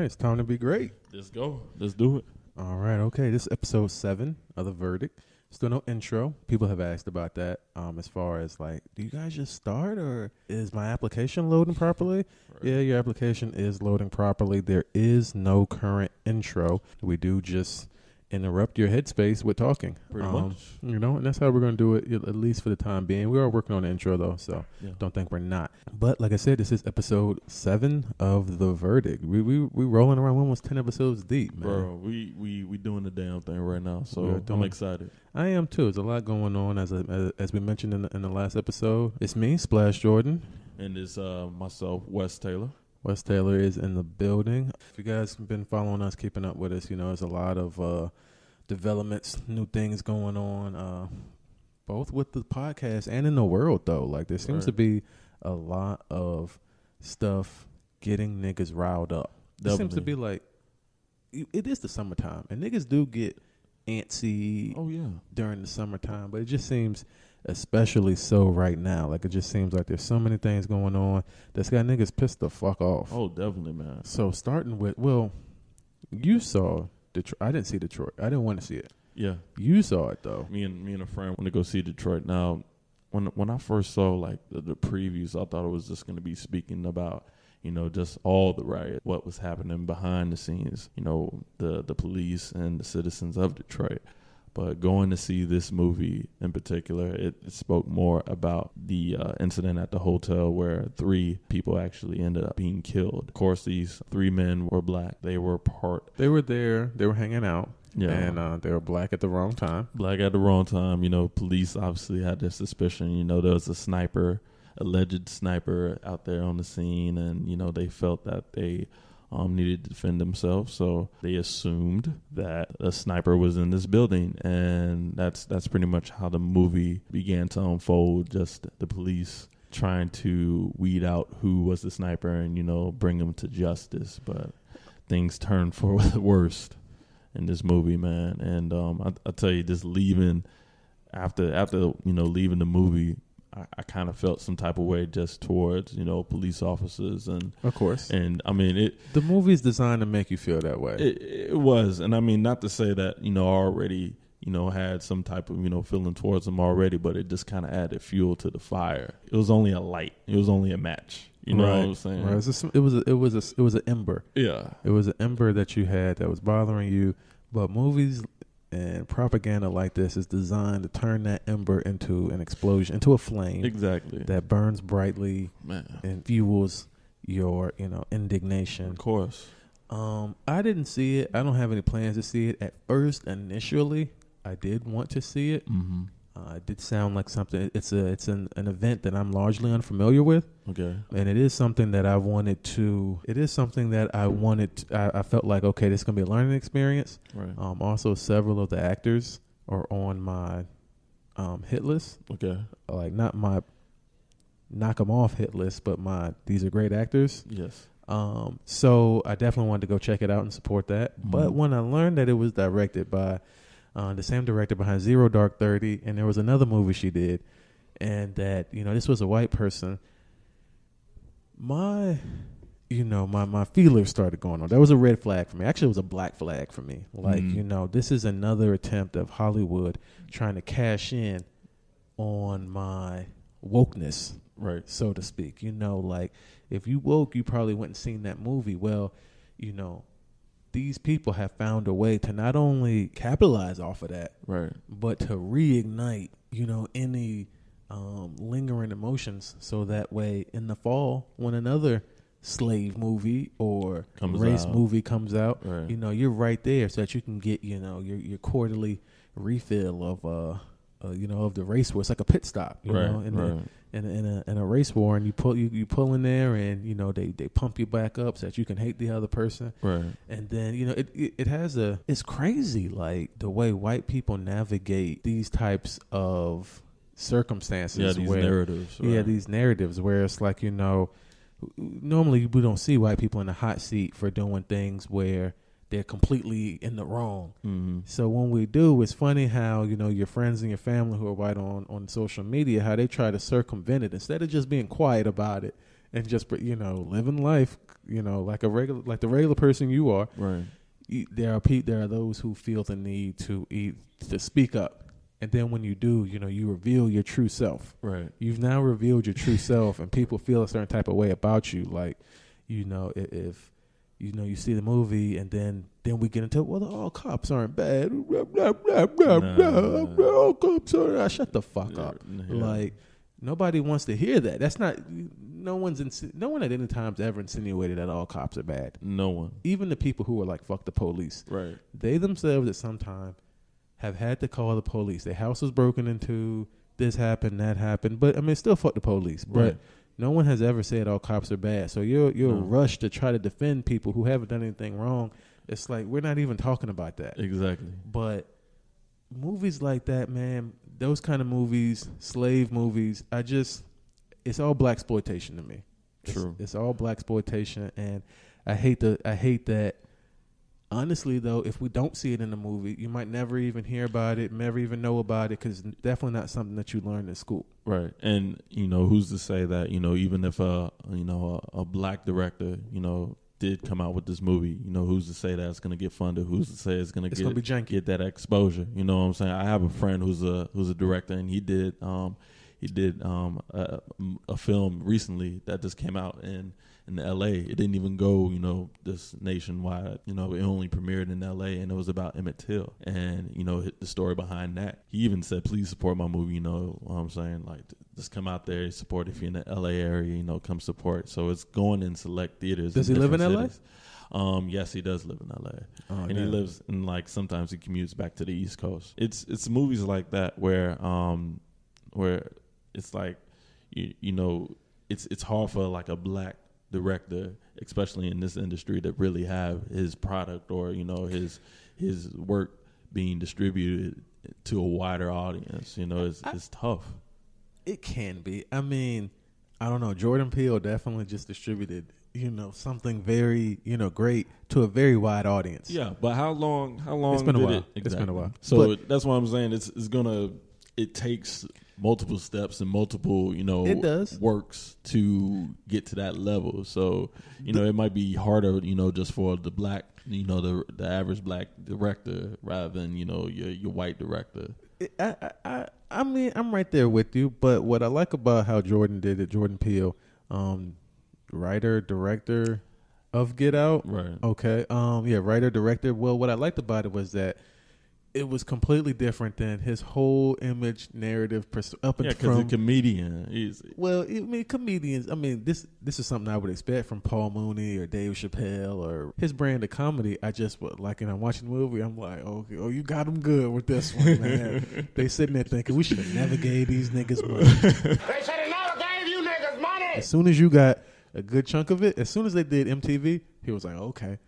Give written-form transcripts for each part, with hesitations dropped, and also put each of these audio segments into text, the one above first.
right, it's time to be great. Let's go. Let's do it. All right, okay. This is episode 7 of The Verdict. Still no intro. People have asked about that as far as like, do you guys just start or is my application loading properly? Right. Yeah, your application is loading properly. There is no current intro. We do just interrupt your headspace with talking. Pretty much. You know, and that's how we're going to do it, at least for the time being. We are working on the intro, though, so don't think we're not. But like I said, this is episode 7 of The Verdict. We rolling around. We're almost 10 episodes deep, man. Bro, we doing the damn thing right now, so I'm excited. I am, too. There's a lot going on, as we mentioned in the last episode. It's me, Splash Jordan. And it's myself, Wes Taylor. Wes Taylor is in the building. If you guys have been following us, keeping up with us, you know, there's a lot of developments, new things going on, both with the podcast and in the world, though. Like, there seems to be a lot of stuff getting niggas riled up. It seems to be like, it is the summertime, and niggas do get antsy during the summertime, but it just seems especially so right now. Like, it just seems like there's so many things going on that's got niggas pissed the fuck off. Oh, definitely, man. So starting with, well, you saw Detroit. I didn't see Detroit. I didn't want to see it. Yeah. You saw it, though. Me and a friend went to go see Detroit. Now, when I first saw, like, the previews, I thought it was just going to be speaking about, you know, just all the riot, what was happening behind the scenes, you know, the police and the citizens of Detroit. But going to see this movie in particular, it spoke more about the incident at the hotel where 3 people actually ended up being killed. Of course, these 3 men were black. They were there. They were hanging out. Yeah. And they were black at the wrong time. Black at the wrong time. You know, police obviously had their suspicion. You know, there was a alleged sniper out there on the scene. And, you know, they felt that they needed to defend themselves, so they assumed that a sniper was in this building, and that's pretty much how the movie began to unfold. Just the police trying to weed out who was the sniper and, you know, bring them to justice. But things turned for the worst in this movie, man. And I tell you, just leaving after you know, leaving the movie, I kind of felt some type of way just towards, you know, police officers. And of course. And I mean, the movie's designed to make you feel that way. It was. And I mean, not to say that, you know, I already, you know, had some type of, you know, feeling towards them already, but it just kind of added fuel to the fire. It was only a light. It was only a match. You know what I'm saying? Right. It was an ember. Yeah. It was an ember that you had that was bothering you. But movies and propaganda like this is designed to turn that ember into an explosion, into a flame. Exactly. That burns brightly, man, and fuels your, you know, indignation. Of course. I didn't see it. I don't have any plans to see it. At first, initially, I did want to see it. Mm-hmm. It did sound like something. It's an event that I'm largely unfamiliar with. Okay. And it is something that I wanted to. It is something that I wanted. I felt like, okay, this is gonna be a learning experience. Right. Also, several of the actors are on my hit list. Okay. Like, not my knock them off hit list, but these are great actors. Yes. So I definitely wanted to go check it out and support that. Mm-hmm. But when I learned that it was directed by the same director behind Zero Dark 30, and there was another movie she did, and that, you know, this was a white person, my feelers started going on. That was a red flag for me. Actually, it was a black flag for me. Like, you know, this is another attempt of Hollywood trying to cash in on my wokeness, right, so to speak. You know, like, if you woke, you probably went and seen that movie. Well, you know, these people have found a way to not only capitalize off of that, right, but to reignite, you know, any lingering emotions. So that way, in the fall, when another slave movie or race movie comes out, right, you know, you're right there, so that you can get, you know, your quarterly refill of you know, of the race war. It's like a pit stop, you know, in a race war, and you pull in there, and, you know, they pump you back up so that you can hate the other person, right? And then, you know, it's crazy, like, the way white people navigate these types of circumstances. Yeah, these narratives. Right? Yeah, these narratives where it's like, you know, normally we don't see white people in the hot seat for doing things where they're completely in the wrong. Mm-hmm. So when we do, it's funny how, you know, your friends and your family who are white on social media, how they try to circumvent it instead of just being quiet about it and just, you know, living life, you know, like the regular person you are. Right. There are those who feel the need to speak up. And then when you do, you know, you reveal your true self. Right. You've now revealed your true self, and people feel a certain type of way about you. Like, you know, if you know, you see the movie, and then we get into, well, all cops aren't bad. Blah, blah, blah, blah, blah, blah, all cops are. Shut the fuck up. Yeah. Like, nobody wants to hear that. That's not. No one at any time's ever insinuated that all cops are bad. No one. Even the people who are like, fuck the police. Right. They themselves at some time have had to call the police. Their house was broken into. This happened, that happened. But I mean, still fuck the police. But right. No one has ever said all cops are bad. So you're rushed to try to defend people who haven't done anything wrong. It's like, we're not even talking about that. Exactly. But movies like that, man, those kind of movies, slave movies, it's all blaxploitation to me. True. It's all blaxploitation, and I hate that. Honestly, though, if we don't see it in the movie, you might never even hear about it, never even know about it, because it's definitely not something that you learn in school. Right. And, you know, who's to say that, you know, even if a black director, you know, did come out with this movie, you know, who's to say that it's going to get funded? Who's to say it's going to get that exposure? You know what I'm saying? I have a friend who's a director, and he did a film recently that just came out in LA. It didn't even go, you know, this nationwide. You know, it only premiered in LA, and it was about Emmett Till, and, you know, the story behind that. He even said, please support my movie. You know what I'm saying? Like, just come out there, support. If you're in the LA area, you know, come support. So it's going in select theaters. Does he live in LA? Yes, he does live in LA, and he lives in, like, sometimes he commutes back to the East Coast. It's movies like that where it's like, you know, it's hard for, like, a black director, especially in this industry, to really have his product or, you know, his work being distributed to a wider audience. You know, it's tough. It can be. I mean, I don't know. Jordan Peele definitely just distributed, you know, something very, you know, great to a very wide audience. Yeah, but how long? It's been a while. Exactly. It's been a while. So that's what I'm saying. It takes multiple steps and multiple, you know, works to get to that level. So, you know, it might be harder, you know, just for the black, you know, the average black director rather than, you know, your white director. I mean, I'm right there with you. But what I like about how Jordan did it, Jordan Peele, writer, director of Get Out. Right. Okay. Writer, director. Well, what I liked about it was that it was completely different than his whole image narrative up and because a comedian. Comedians. I mean, this is something I would expect from Paul Mooney or Dave Chappelle or his brand of comedy. I just and I'm watching the movie. I'm like, okay, you got them good with this one, man. They sitting there thinking we should have never gave these niggas money. They should have never gave you niggas money. As soon as you got a good chunk of it, as soon as they did MTV, he was like, okay.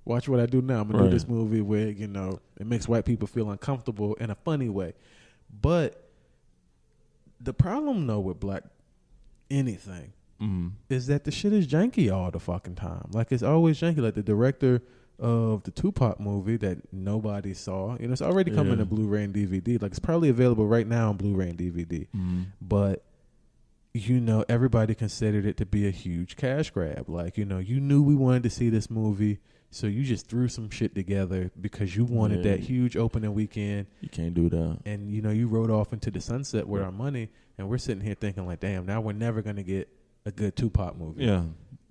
Watch what I do now. I'm going to do this movie where, you know, it makes white people feel uncomfortable in a funny way. But the problem, though, with black anything is that the shit is janky all the fucking time. Like, it's always janky. Like, the director of the Tupac movie that nobody saw, you know, it's already coming to Blu-ray and DVD. Like, it's probably available right now on Blu-ray and DVD. But, you know, everybody considered it to be a huge cash grab. Like, you know, you knew we wanted to see this movie. So you just threw some shit together because you wanted that huge opening weekend. You can't do that. And, you know, you rode off into the sunset with our money, and we're sitting here thinking like, damn, now we're never going to get a good Tupac movie. Yeah.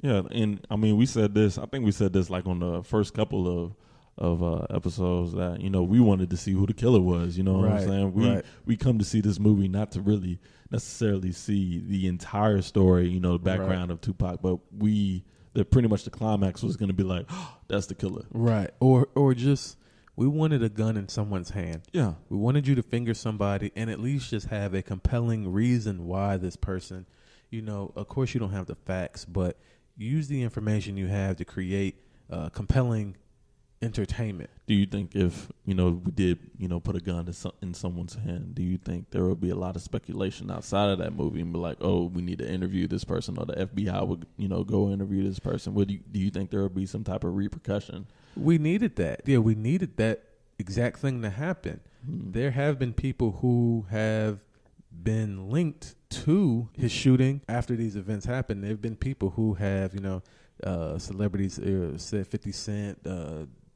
Yeah. And, I mean, we said this, I think we said this like on the first couple of episodes that, you know, we wanted to see who the killer was. You know what I'm saying? We come to see this movie not to really necessarily see the entire story, you know, the background of Tupac, but pretty much the climax was going to be like, oh, that's the killer. Right. Or just, we wanted a gun in someone's hand. Yeah. We wanted you to finger somebody and at least just have a compelling reason why this person, you know, of course you don't have the facts, but use the information you have to create compelling entertainment. Do you think if, you know, we did, you know, put a gun in someone's hand, do you think there would be a lot of speculation outside of that movie and be like, oh, we need to interview this person, or the FBI would, you know, go interview this person? Do you think there would be some type of repercussion? We needed that. Yeah, we needed that exact thing to happen. There have been people who have been linked to his shooting after these events happened. There have been people who have, celebrities said 50 Cent,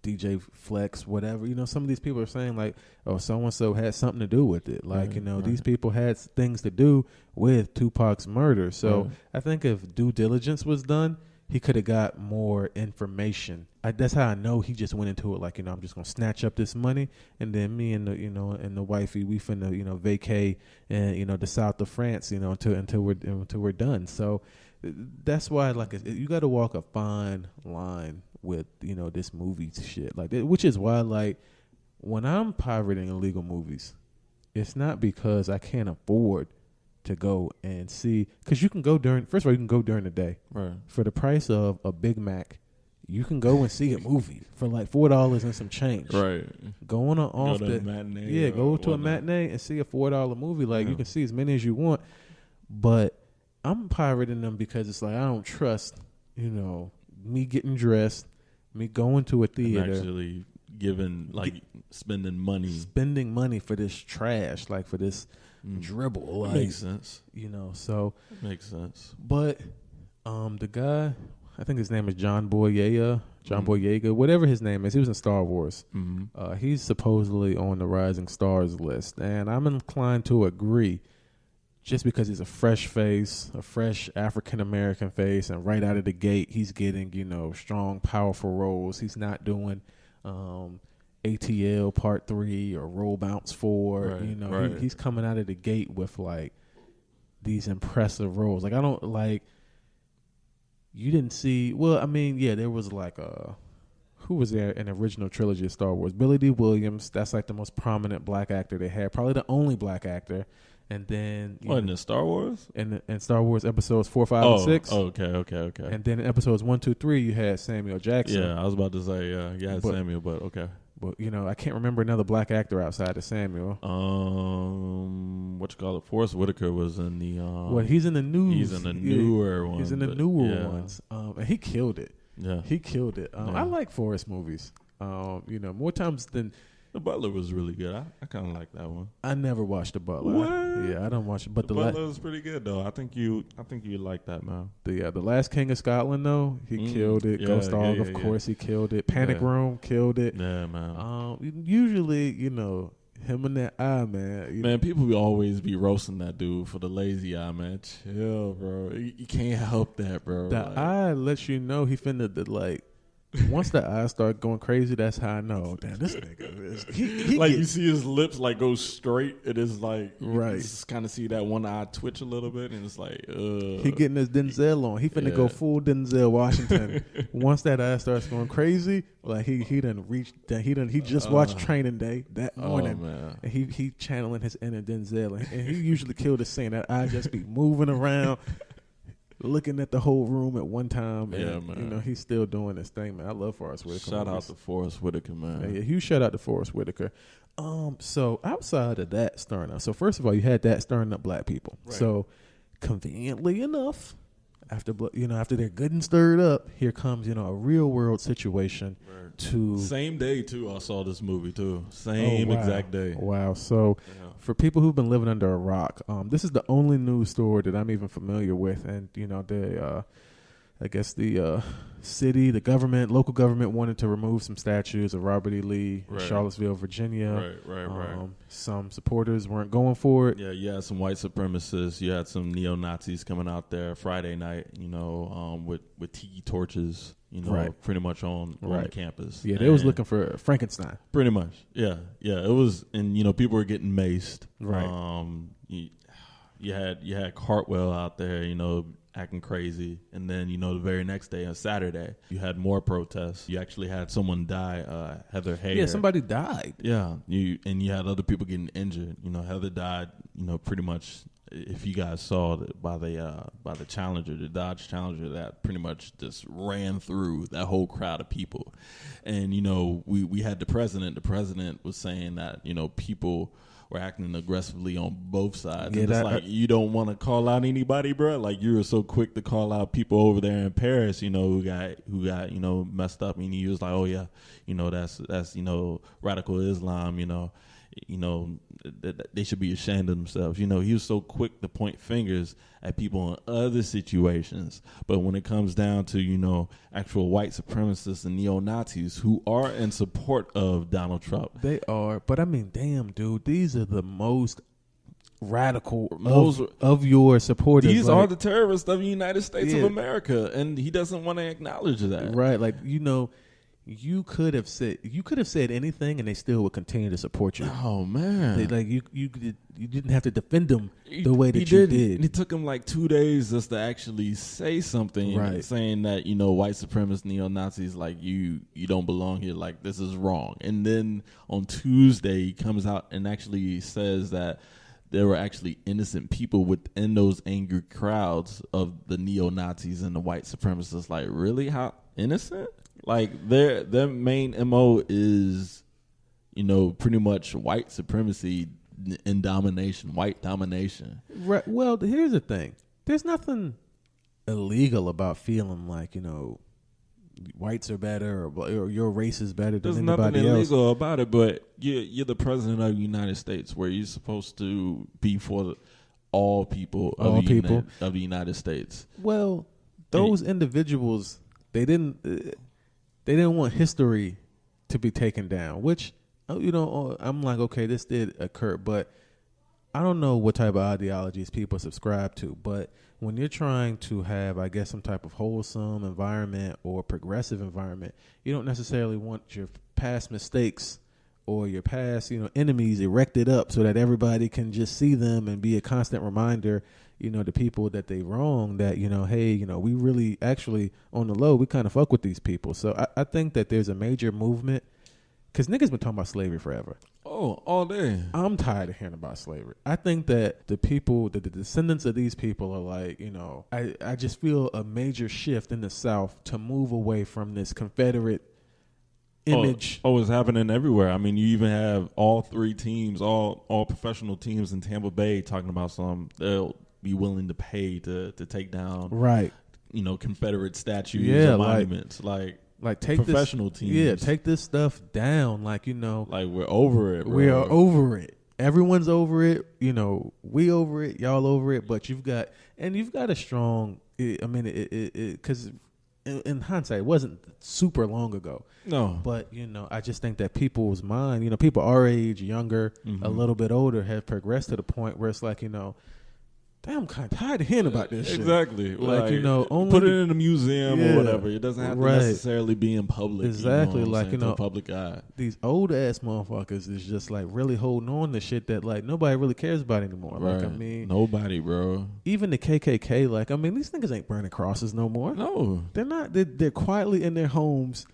DJ Flex, whatever. Some of these people are saying like, oh, so-and-so had something to do with it. Like, these people had things to do with Tupac's murder. So I think if due diligence was done, he could have got more information. That's how I know he just went into it like, I'm just going to snatch up this money. And then me and the wifey, we finna, vacay and, the south of France, until we're done. So that's why, like, you got to walk a fine line with, this movie shit like that, which is why, like, when I'm pirating illegal movies, it's not because I can't afford to go and see, because you can go first of all, you can go during the day. Right. For the price of a Big Mac, you can go and see a movie for like $4 and some change. Right. Go on off the matinee. Yeah, go to a matinee and see a $4 movie. Like, you can see as many as you want. But I'm pirating them because it's like, I don't trust, me getting dressed, me going to a theater, and actually giving, like, spending money for this trash, like for this dribble. Like, makes sense. So makes sense. But the guy, I think his name is John Boyega, whatever his name is. He was in Star Wars. Mm-hmm. He's supposedly on the Rising Stars list, and I'm inclined to agree. Just because he's a fresh face, a fresh African-American face, and right out of the gate, he's getting, strong, powerful roles. He's not doing ATL Part 3 or Roll Bounce 4. Right. He's coming out of the gate with, like, these impressive roles. Like, I don't, like, you didn't see, well, I mean, yeah, there was, like, who was there in the original trilogy of Star Wars? Billy D. Williams. That's, like, the most prominent black actor they had. Probably the only black actor. And then in the Star Wars? In Star Wars episodes 4, 5, and 6. Okay. And then in episodes 1, 2, 3, you had Samuel Jackson. Yeah, I was about to say you had Samuel, but okay. But I can't remember another black actor outside of Samuel. What you call it? Forrest Whitaker was in the. Well, he's in the news. He's in the newer ones. He's in the newer ones. And he killed it. Yeah, he killed it. I like Forrest movies. More times than. The Butler was really good. I kind of like that one. I never watched The Butler. What? Yeah, I don't watch it. But the Butler was pretty good though. I think you like that, man. The Last King of Scotland though, he killed it. Ghost Dog, of course, he killed it. Panic Room killed it. Yeah, man. Usually, him and that eye, man. Man, people will always be roasting that dude for the lazy eye, man. Chill, bro. You can't help that, bro. The eye lets you know he finna like. Once the eyes start going crazy, that's how I know. Damn, this nigga is. He like, you see his lips like go straight. It is like, right. You just kind of see that one eye twitch a little bit, and it's like, he getting his Denzel on. He finna go full Denzel Washington. Once that eye starts going crazy, like he done reached. He just watched Training Day that morning, man. And he channeling his inner Denzel, and he usually killed the scene. That eye just be moving around. Looking at the whole room at one time, and man. He's still doing this thing, man. I love Forrest Whitaker. Shout out to Forrest Whitaker, man. Yeah, huge shout out to Forrest Whitaker. So outside of that stirring up, so first of all, you had that stirring up black people. Right. So conveniently enough, after they're good and stirred up, here comes a real world situation. Right. Same day too. I saw this movie too. Same exact day. Wow. So. Yeah. For people who've been living under a rock, this is the only news story that I'm even familiar with, and I guess the city, the government, local government wanted to remove some statues of Robert E. Lee in Charlottesville, Virginia. Right. Some supporters weren't going for it. Yeah, you had some white supremacists. You had some neo-Nazis coming out there Friday night, with tiki torches, pretty much on the campus. Yeah, they was looking for Frankenstein. Pretty much. Yeah. It was, and people were getting maced. Right. You had Cartwell out there, acting crazy, and then the very next day on Saturday you had more protests. You actually had someone die, Heather Heyer. Yeah, somebody died. Yeah, you had other people getting injured. Heather died. Pretty much, if you guys saw that by the Challenger, the Dodge Challenger, that pretty much just ran through that whole crowd of people, and we had the president. The president was saying that people were acting aggressively on both sides. Yeah, and it's you don't want to call out anybody, bro. Like, you were so quick to call out people over there in Paris, who got messed up. And he was like, oh yeah, that's radical Islam, you know, that they should be ashamed of themselves. You know, he was so quick to point fingers at people in other situations. But when it comes down to, you know, actual white supremacists and neo-Nazis who are in support of Donald Trump. They are. But I mean, damn, dude, these are the most radical of your supporters. These like, are the terrorists of the United States yeah. of America. And he doesn't want to acknowledge that. Right. Like, you know, you could have said anything and they still would continue to support you. Oh man! You didn't have to defend them the way that you did. And it took him like 2 days just to actually say something, right, saying that, you know, white supremacist neo-Nazis, like, you don't belong here, like, this is wrong. And then on Tuesday he comes out and actually says that there were actually innocent people within those angry crowds of the neo-Nazis and the white supremacists. Like, really? How innocent? Like, their main MO is, you know, pretty much white supremacy and domination, white domination. Right. Well, here's the thing. There's nothing illegal about feeling like, you know, whites are better or your race is better than anybody else. There's nothing illegal about it, but you're the president of the United States, where you're supposed to be for all people of the United States. Well, those individuals, they didn't want history to be taken down, which, you know, I'm like, okay, this did occur, but I don't know what type of ideologies people subscribe to. But when you're trying to have, I guess, some type of wholesome environment or progressive environment, you don't necessarily want your past mistakes or your past, you know, enemies erected up so that everybody can just see them and be a constant reminder, you know, to people that they wrong, that, you know, hey, you know, we really actually on the low, we kind of fuck with these people. So I think that there's a major movement, because niggas been talking about slavery forever. Oh, all day. I'm tired of hearing about slavery. I think that the people, the descendants of these people are like, you know, I just feel a major shift in the South to move away from this Confederate image. Oh, it's happening everywhere. I mean, you even have all three teams, all professional teams in Tampa Bay talking about they'll be willing to pay to take down, right, you know, Confederate statues and monuments. Like take professional teams. Yeah, take this stuff down. Like, you know, like, we're over it, bro. We are over it. Everyone's over it. You know, we over it. Y'all over it. But you've got a strong. I mean, because in hindsight, it wasn't super long ago. No, but, you know, I just think that people's mind, you know, people our age, younger, a little bit older, have progressed to the point where it's like, you know, damn, I'm kind of tired of hearing about this shit. Exactly. Like, you know, only put it in a museum or whatever. It doesn't have to necessarily be in public. Exactly. You know, like, you know, public eye. These old ass motherfuckers is just like really holding on to shit that like nobody really cares about anymore. Right. Like, I mean, nobody, bro. Even the KKK. Like, I mean, these niggas ain't burning crosses no more. No, they're not. They're quietly in their homes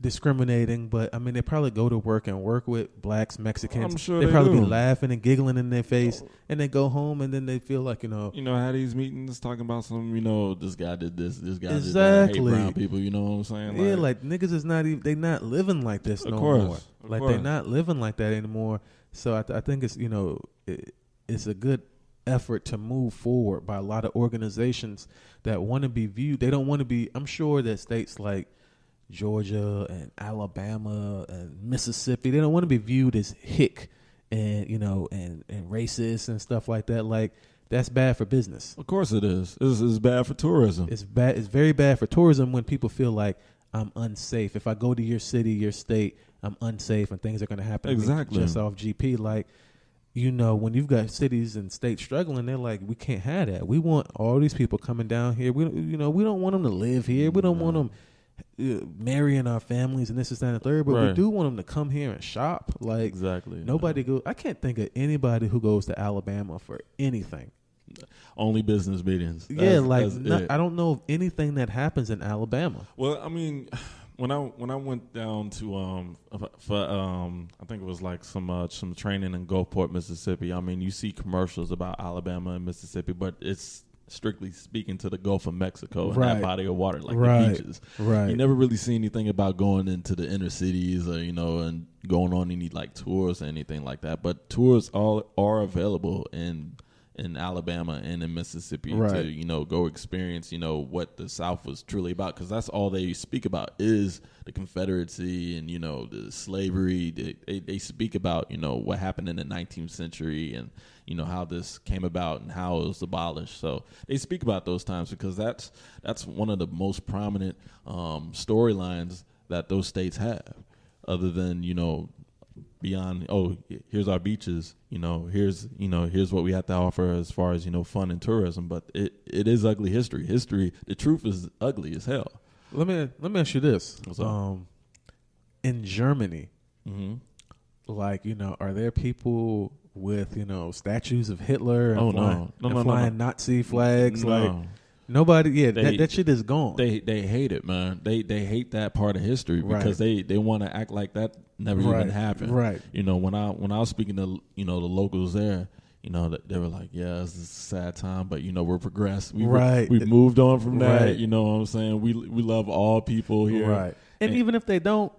discriminating, but I mean, they probably go to work and work with blacks, Mexicans. I'm sure they probably do. be laughing and giggling in their face, and they go home and then they feel like, you know, had these meetings talking about some, you know, this guy did this guy exactly. did that. I hate brown people. You know what I'm saying? Yeah, like niggas is not even. They not living like this no more. Like, they're not living like that anymore. So I think it's, you know, it's a good effort to move forward by a lot of organizations that want to be viewed. They don't want to be. I'm sure that states like Georgia and Alabama and Mississippi, they don't want to be viewed as hick and, you know, and racist and stuff like that. Like, that's bad for business. Of course it is. It's bad for tourism. It's bad. It's very bad for tourism when people feel like, I'm unsafe. If I go to your city, your state, I'm unsafe and things are going to happen. Exactly. Just off GP. Like, you know, when you've got cities and states struggling, they're like, we can't have that. We want all these people coming down here. We don't want them to live here. We don't want them marrying our families and this is that and the third, but we do want them to come here and shop. Like, exactly. Nobody goes. I can't think of anybody who goes to Alabama for anything. Only business meetings. I don't know of anything that happens in Alabama. Well, I mean, when I went down to I think it was like some training in Gulfport, Mississippi. I mean, you see commercials about Alabama and Mississippi, but it's strictly speaking to the Gulf of Mexico and that body of water, like the beaches. Right. You never really see anything about going into the inner cities or, you know, and going on any like tours or anything like that. But tours all are available, and in Alabama and in Mississippi Right. to, go experience, what the South was truly about. Because that's all they speak about is the Confederacy and, the slavery. They speak about, what happened in the 19th century and, how this came about and how it was abolished. So they speak about those times because that's one of the most prominent storylines that those states have, other than, beyond, here's our beaches, here's what we have to offer as far as, fun and tourism. But it is ugly history. The truth is ugly as hell. Let me ask you this. What's up? In Germany, Mm-hmm. are there people with, statues of Hitler and flying Nazi flags? No. Like nobody, that shit is gone. They hate it, man. They hate that part of history because they want to act like that never even happened. Right. When I was speaking to the locals there, they were like, yeah, this is a sad time, but we're progressed. We've moved on from that. Right. You know what I'm saying? We love all people here. Right. And even if they don't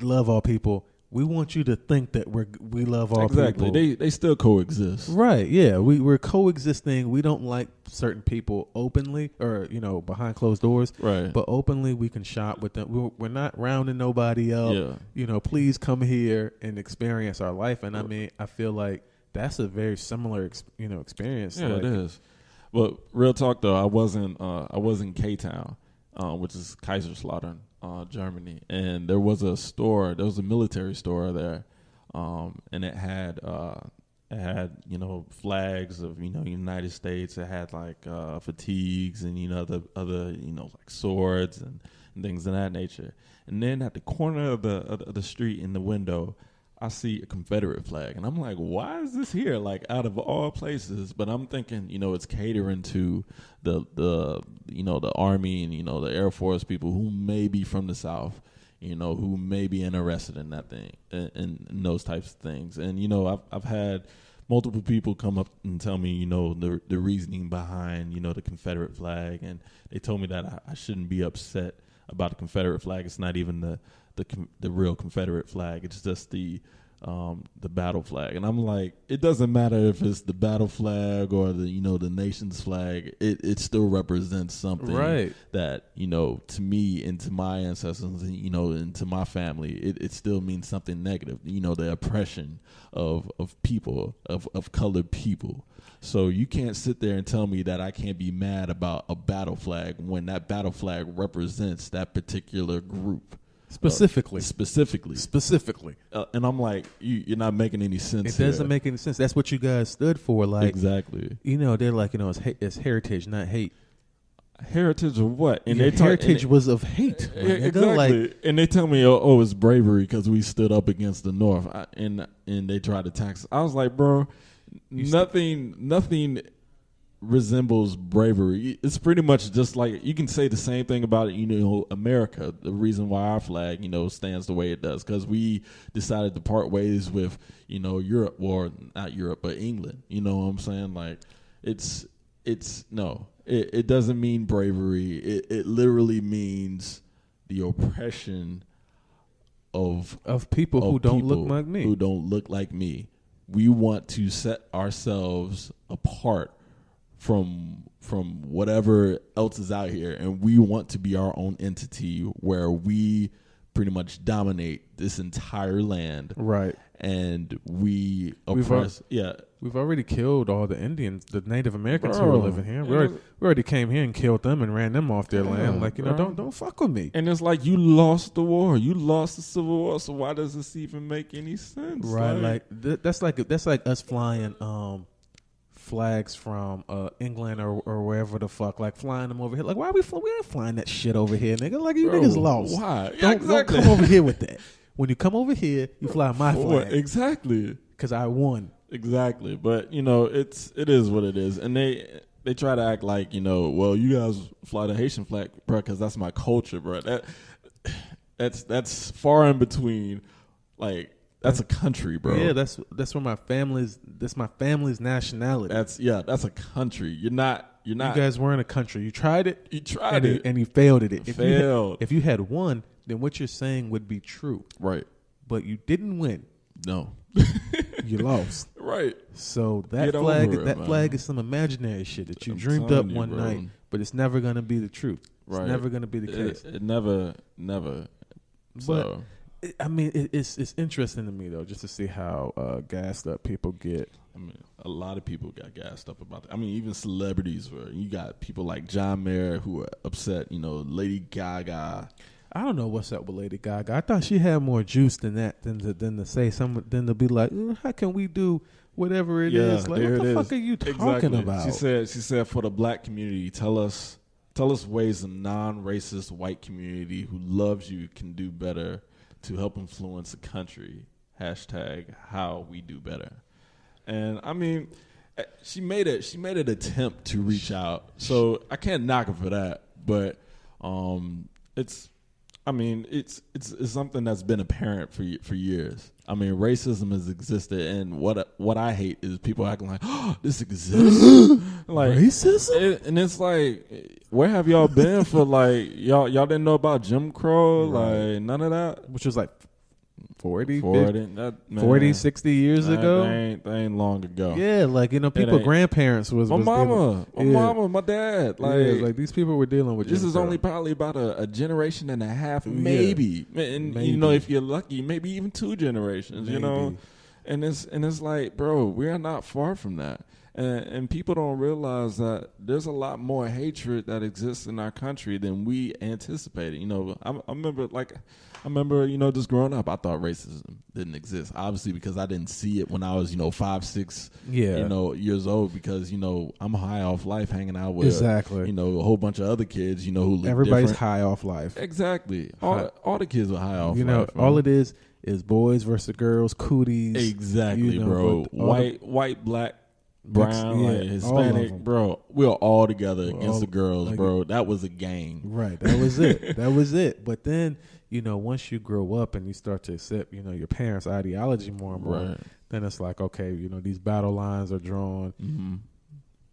love all people, we want you to think that we love all people. Exactly. They still coexist. Right, yeah. We're coexisting. We don't like certain people openly or, behind closed doors. Right. But openly we can shop with them. We're not rounding nobody up. Yeah. Please come here and experience our life. And I feel like that's a very similar experience. Yeah, it is. But real talk though, I was in K-Town, which is Kaiserslautern, Germany, and there was a military store there, and it had flags of United States. It had like fatigues and the other like swords and things of that nature. And then at the corner of the street in the window, I see a Confederate flag, and I'm like, why is this here? Like, out of all places. But I'm thinking, it's catering to the Army and, the Air Force people who may be from the South, who may be interested in that thing and those types of things. And, I've had multiple people come up and tell me, the reasoning behind, the Confederate flag. And they told me that I shouldn't be upset about the Confederate flag. It's not even the real Confederate flag. It's just the battle flag. And I'm like, it doesn't matter if it's the battle flag or the nation's flag. It still represents something that, to me and to my ancestors, and to my family, it still means something negative. The oppression of people, of colored people. So you can't sit there and tell me that I can't be mad about a battle flag when that battle flag represents that particular group. Specifically. And I'm like, you're not making any sense. It doesn't make any sense. That's what you guys stood for. Like, exactly. They're like, it's heritage, not hate. Heritage of what? And heritage was of hate. Exactly. Like, and they tell me, oh, it's bravery because we stood up against the North, and they tried to tax. I was like, bro, nothing resembles bravery. It's pretty much just like, you can say the same thing about America. The reason why our flag stands the way it does, because we decided to part ways with Europe, or not Europe but England. You know what I'm saying? Like, it doesn't mean bravery. It literally means the oppression of people who don't look like me. Who don't look like me. We want to set ourselves apart from whatever else is out here, and we want to be our own entity where we pretty much dominate this entire land. Right. And we oppress. We've already killed all the Indians, the Native Americans who were living here. We already came here and killed them and ran them off their land. Like, don't fuck with me. And it's like, you lost the war. You lost the Civil War. So why does this even make any sense? Right. That's like us flying flags from England or wherever the fuck, like flying them over here. Like, why we ain't flying that shit over here, nigga? Like, you niggas lost. Why? Don't come over here with that. When you come over here, you fly my flag. Exactly. Because I won. Exactly. But it is what it is, and they try to act like well, you guys fly the Haitian flag, bro, because that's my culture, bro. That's far in between, like. That's a country, bro. Yeah, that's where my family's. That's my family's nationality. That's a country. You're not. You guys weren't a country. You tried it. You tried it, and you failed at it. Failed. If you had won, then what you're saying would be true. Right. But you didn't win. No. You lost. Right. So that Get flag, over it, that man. flag is some imaginary shit that you I'm dreamed telling up you, one bro. night, but it's never gonna be the truth. It's Right. never gonna be the case. It never. So, I mean, it's interesting to me though, just to see how gassed up people get. I mean, a lot of people got gassed up about that. I mean, even celebrities were. You got people like John Mayer who are upset. You know, Lady Gaga. I don't know what's up with Lady Gaga. I thought she had more juice than that, than to say some, than to be like, how can we do whatever it is? Like, what the fuck are you talking about? She said for the black community, tell us ways the non-racist white community who loves you can do better to help influence the country. Hashtag how we do better. And I mean, she made an attempt to reach out, so I can't knock her for that. But it's something that's been apparent for years. I mean, racism has existed, and what I hate is people acting like, oh, this exists, like racism. And it's like, where have y'all been for like y'all didn't know about Jim Crow, Right. like none of that, Which was like 40 60 years ago. That ain't long ago. Yeah, like, people grandparents was My mama, dealing, my dad. Like these people were dealing with this Jim is Crow. only probably about a generation and a half, maybe. And Maybe. if you're lucky, maybe even 2 generations. Maybe. And it's like, bro, we are not far from that. And people don't realize that there's a lot more hatred that exists in our country than we anticipated. I remember, just growing up, I thought racism didn't exist. Obviously, because I didn't see it when I was, 5, 6, years old. Because I'm high off life, hanging out with a whole bunch of other kids, who look Everybody's different. high off life. Exactly. All the kids are high off life. Man. All it is boys versus girls, cooties. Exactly, bro. White, black, brown, yeah, like Hispanic, bro. We were all together against the girls, like, bro. That was a gang. Right. That was it. That was it. But then, once you grow up and you start to accept, your parents' ideology more and more, Right. then it's like, okay, these battle lines are drawn. Mm-hmm.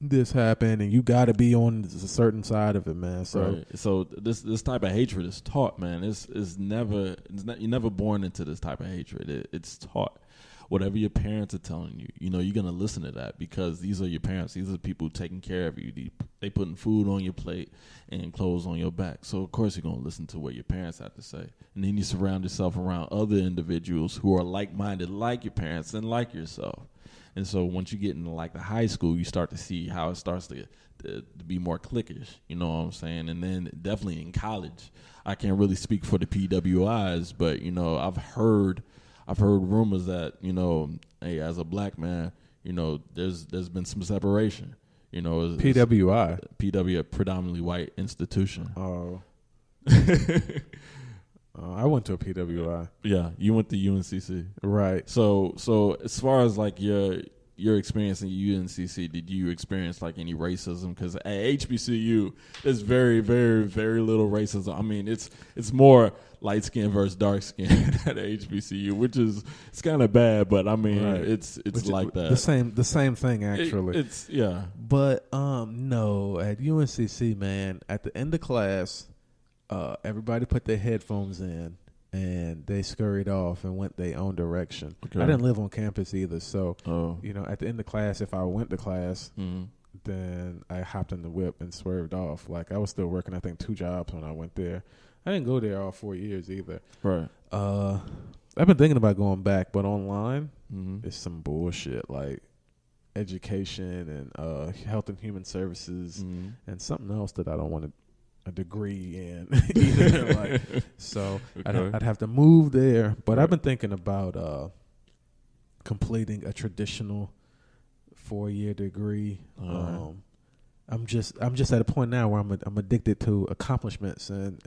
This happened, and you got to be on a certain side of it, man. So, right. So this type of hatred is taught, man. You're never born into this type of hatred. It's taught. Whatever your parents are telling you, you're going to listen to that because these are your parents. These are the people taking care of you. They putting food on your plate and clothes on your back. So, of course, you're going to listen to what your parents have to say. And then you surround yourself around other individuals who are like-minded like your parents and like yourself. And so once you get into, like, the high school, you start to see how it starts to be more cliquish. You know what I'm saying? And then definitely in college. I can't really speak for the PWIs, but, I've heard rumors that, hey, as a black man, there's been some separation. PWI. PW, predominantly white institution. Oh. I went to a PWI. Yeah, you went to UNCC. Right. So as far as like your experience in UNCC, did you experience like any racism? Because at HBCU, there's very, very, very little racism. I mean, it's more light skin versus dark skin at HBCU, which is it's kind of bad, but I mean, right. it's like that. The same thing actually. It's yeah. But no, at UNCC, man, at the end of class, everybody put their headphones in and they scurried off and went their own direction. Okay. I didn't live on campus either, so Oh. at the end of class, if I went to class, Mm-hmm. then I hopped in the whip and swerved off. Like I was still working, I think 2 jobs when I went there. I didn't go there all 4 years either. Right. I've been thinking about going back, but online, Mm-hmm. it's some bullshit like education and health and human services Mm-hmm. and something else that I don't want a degree in either. Like, so Okay. I'd have to move there. But I've been thinking about completing a traditional 4-year degree. Right. I'm just at a point now where I'm addicted to accomplishments and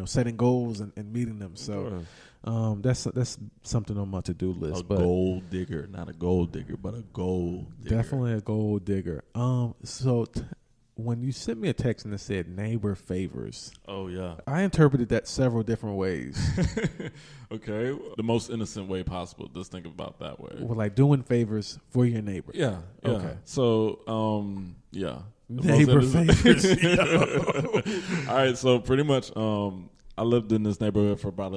setting goals and meeting them. So that's something on my to-do list. A gold digger, not a gold digger, but a gold digger. Definitely a gold digger. When you sent me a text and it said neighbor favors, Oh yeah. I interpreted that several different ways. Okay. The most innocent way possible. Just think about that way. Well, like doing favors for your neighbor. Yeah. Okay. So, yeah. Neighbor Most innocent- favors. All right. So pretty much, I lived in this neighborhood for about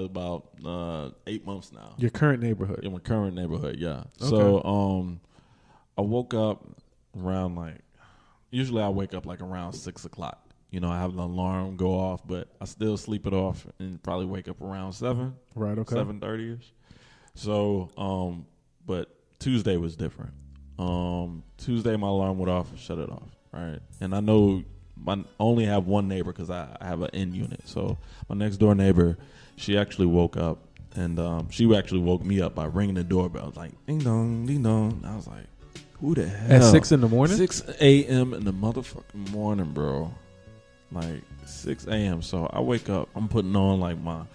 8 months now. Your current neighborhood? In my current neighborhood, yeah. Okay. So I woke up around usually I wake up around 6 o'clock. You know, I have an alarm go off, but I still sleep it off and probably wake up around 7. Right, okay. 7:30ish. So, but Tuesday was different. Tuesday my alarm went off, shut it off, right? And I know I only have one neighbor because I have an in unit. So my next door neighbor, she actually woke up, and she actually woke me up by ringing the doorbell. I was like, ding dong, ding dong. I was like, who the hell? At 6 in the morning? 6 a.m. in the motherfucking morning, bro. 6 a.m. So I wake up, I'm putting on my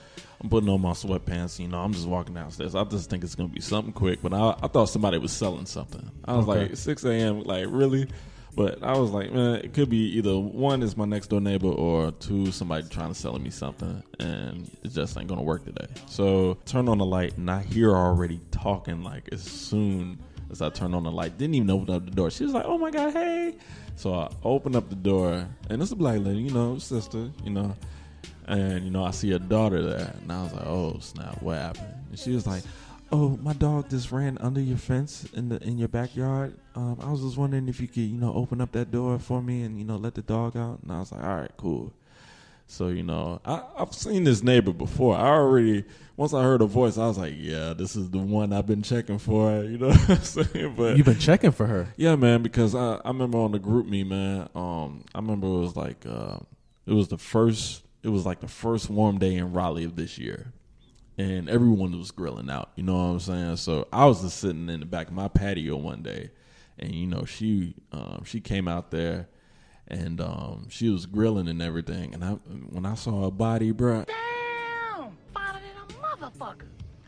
sweatpants, you know, I'm just walking downstairs. I just think it's going to be something quick, but I thought somebody was selling something. I was like, 6 a.m., really? But I was like, man, it could be either one is my next door neighbor or two, somebody trying to sell me something, and it just ain't going to work today. So turn on the light, and I hear her already talking as soon as I turned on the light. Didn't even open up the door. She was like, oh my God, hey. So I open up the door, and it's a black lady, you know, sister, you know. And, you know, I see a daughter there. And I was like, oh, snap, what happened? And she was like, oh, my dog just ran under your fence in your backyard. I was just wondering if you could, you know, open up that door for me and, you know, let the dog out. And I was like, all right, cool. So, you know, I've seen this neighbor before. Once I heard her voice, I was like, yeah, this is the one I've been checking for, you know what I'm saying? But you've been checking for her? Yeah, man, because I remember on the group me, man, I remember it was the first warm day in Raleigh of this year. And everyone was grilling out, you know what I'm saying? So I was just sitting in the back of my patio one day, and, you know, she came out there, and she was grilling and everything. And when I saw her body, bruh. Damn! Finer than a motherfucker.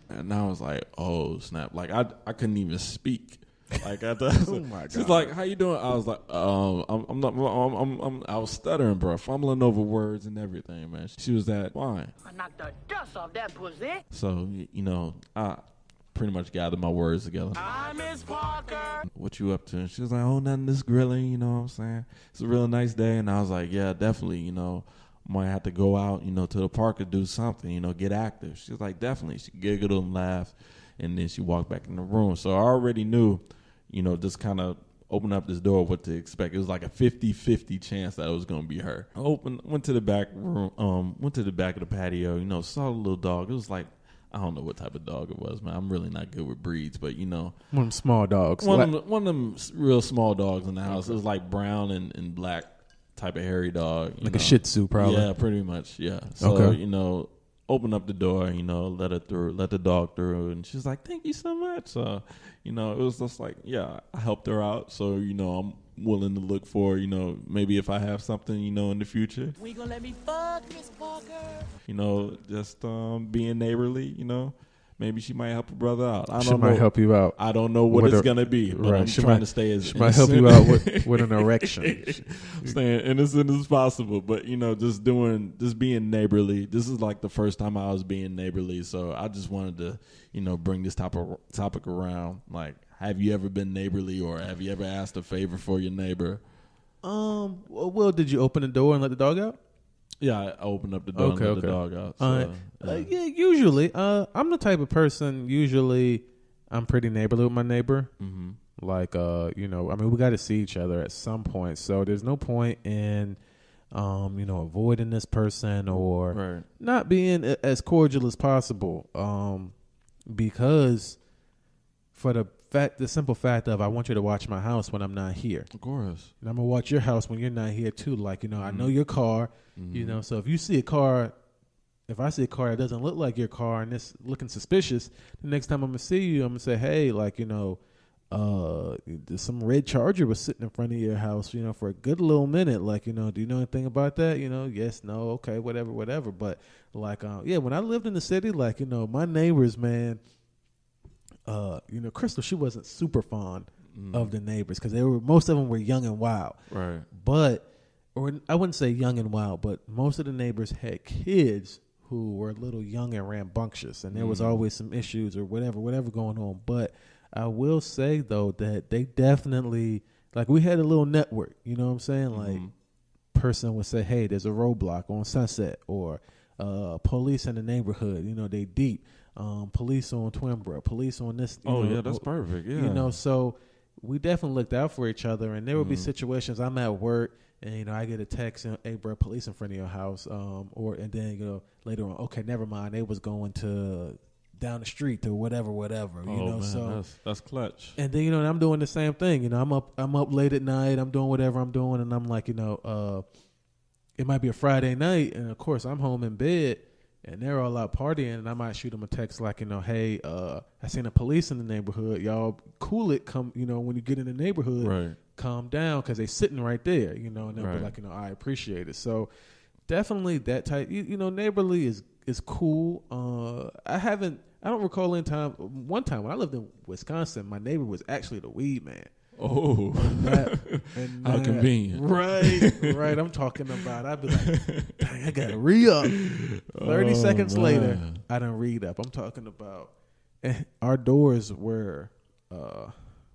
And I was like, oh, snap. I couldn't even speak. I thought, oh my God. She's like, how you doing? I was like, I was stuttering, bro, fumbling over words and everything, man. She was that fine. I knocked the dust off that pussy. So, you know, I pretty much gathered my words together. Hi, Miss Parker. What you up to? And she was like, oh, nothing, this grilling, you know what I'm saying? It's a really nice day. And I was like, yeah, definitely, you know, might have to go out, you know, to the park and do something, you know, get active. She was like, definitely. She giggled and laughed, and then she walked back in the room. So I already knew, you know, just kind of open up this door, what to expect. It was like a 50-50 chance that it was going to be her. I went to the back room, went to the back of the patio, you know, saw the little dog. It was like, I don't know what type of dog it was, man. I'm really not good with breeds, but, you know. One of them small dogs. One of them real small dogs in the house. It was like brown and black type of hairy dog. Like a Shih Tzu, probably. Yeah, pretty much, yeah. So, you know, open up the door, you know, let the dog through. And she's like, thank you so much. So, you know, it was just like, yeah, I helped her out. So, you know, I'm willing to look for, you know, maybe if I have something, you know, in the future. We gonna let me fuck, Miss Parker? You know, just being neighborly, you know. Maybe she might help her brother out. I don't she know. might help you out. I don't know what it's going to be, but right. I'm trying to stay as She might help you out with an erection. Staying innocent as possible, but, you know, just being neighborly. This is like the first time I was being neighborly, so I just wanted to, you know, bring this topic around. Like, have you ever been neighborly, or have you ever asked a favor for your neighbor? Well, did you open the door and let the dog out? Yeah, I opened up the door and let the dog out. So, yeah, usually. I'm the type of person, usually I'm pretty neighborly with my neighbor. Mm-hmm. Like, you know, I mean, we got to see each other at some point. So there's no point in, you know, avoiding this person or not being as cordial as possible. Because for the simple fact of I want you to watch my house when I'm not here. Of course. And I'm going to watch your house when you're not here too. Like, you know, I know your car, you know, so if you see a car, if I see a car that doesn't look like your car and it's looking suspicious, the next time I'm going to see you, I'm going to say, hey, like, you know, some red Charger was sitting in front of your house, you know, for a good little minute. Like, you know, do you know anything about that? You know, yes, no, okay, whatever. But like, yeah, when I lived in the city, like, you know, my neighbors, man, you know, Crystal, she wasn't super fond of the neighbors because most of them were young and wild. Right. But, or I wouldn't say young and wild, but most of the neighbors had kids who were a little young and rambunctious, and there was always some issues or whatever going on. But I will say, though, that they definitely, like, we had a little network, you know what I'm saying? Like, person would say, hey, there's a roadblock on Sunset, or police in the neighborhood. You know, they deep. Police on Twinborough. Police on this. Oh, you know, yeah, that's perfect. Yeah. You know, so we definitely looked out for each other. And there would be situations I'm at work and, you know, I get a text, and, hey, bro, police in front of your house. And then, you know, later on, okay, never mind. They was going to down the street or whatever. You know, man, so that's clutch. and then, you know, I'm doing the same thing. You know, I'm up late at night. I'm doing whatever I'm doing, and I'm like, you know, it might be a Friday night, and of course I'm home in bed, and they're all out partying, and I might shoot them a text like, you know, hey, I seen the police in the neighborhood. Y'all cool it. Come, you know, when you get in the neighborhood, Right. calm down because they sitting right there. You know, and they'll Right. be like, you know, I appreciate it. So definitely that type. You know, neighborly is cool. I don't recall one time when I lived in Wisconsin, my neighbor was actually the weed man. Oh, how convenient. Right. I'm talking about, I'd be like, dang, I got to re-up. 30 seconds later, I done read up. I'm talking about, our doors were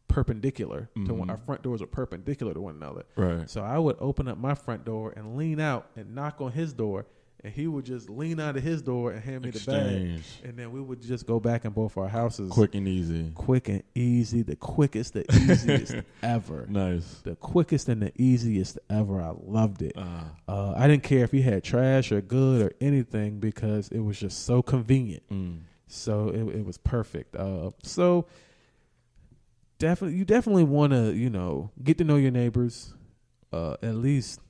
perpendicular to one. Our front doors were perpendicular to one another. Right. So I would open up my front door and lean out and knock on his door, and he would just lean out of his door and hand me the bag. And then we would just go back in both our houses. Quick and easy. Quick and easy. The quickest, the easiest ever. Nice. The quickest and the easiest ever. I loved it. I didn't care if he had trash or good or anything because it was just so convenient. So it was perfect. So you definitely want to, you know, get to know your neighbors, at least,